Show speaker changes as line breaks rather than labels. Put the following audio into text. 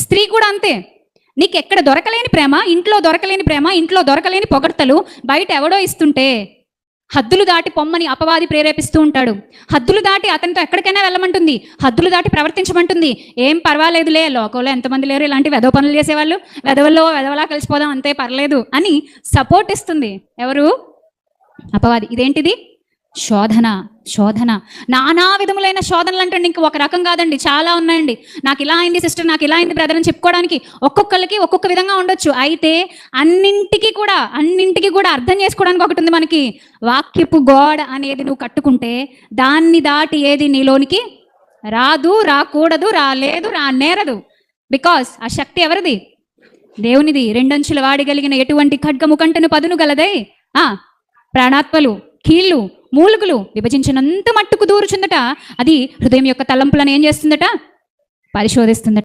స్త్రీ కూడా అంతే. నీకు ఎక్కడ దొరకలేని ప్రేమ, ఇంట్లో దొరకలేని ప్రేమ, ఇంట్లో దొరకలేని పొగడ్తలు బయట ఎవడో ఇస్తుంటే హద్దులు దాటి పొమ్మని అపవాది ప్రేరేపిస్తూ ఉంటాడు. హద్దులు దాటి అతనితో ఎక్కడికైనా వెళ్ళమంటుంది, హద్దులు దాటి ప్రవర్తించమంటుంది. ఏం పర్వాలేదులే, లోకంలో ఎంతమంది లేరు ఇలాంటి వెధవ పనులు చేసేవాళ్ళు, వెధవలా కలిసిపోదాం అంతే, పర్లేదు అని సపోర్ట్ ఇస్తుంది. ఎవరు? అపవాది. ఇదేంటిది? శోధన. నానా విధములైన శోధనలు అంటే ఇంక ఒక రకం కాదండి, చాలా ఉన్నాయండి. నాకు ఇలా అయింది సిస్టర్, నాకు ఇలా అయింది బ్రదర్ అని చెప్పుకోవడానికి ఒక్కొక్కరికి ఒక్కొక్క విధంగా ఉండొచ్చు. అయితే అన్నింటికి కూడా అర్థం చేసుకోవడానికి ఒకటి ఉంది మనకి. వాక్యపు గోడ అనేది నువ్వు కట్టుకుంటే దాన్ని దాటి ఏది నీలోనికి రాదు, రాకూడదు, రాలేదు, రానేరదు. బికాస్ ఆ శక్తి ఎవరిది? దేవునిది. రెండంచుల వాడగలిగిన ఎటువంటి ఖడ్గము కంటను పదును గలదై ప్రాణాత్మలు, కీళ్ళు, మూలుగులు విభజించినంత మట్టుకు దూరుచుందట. అది హృదయం యొక్క తలంపులను ఏం చేస్తుందట? పరిశోధిస్తుందట.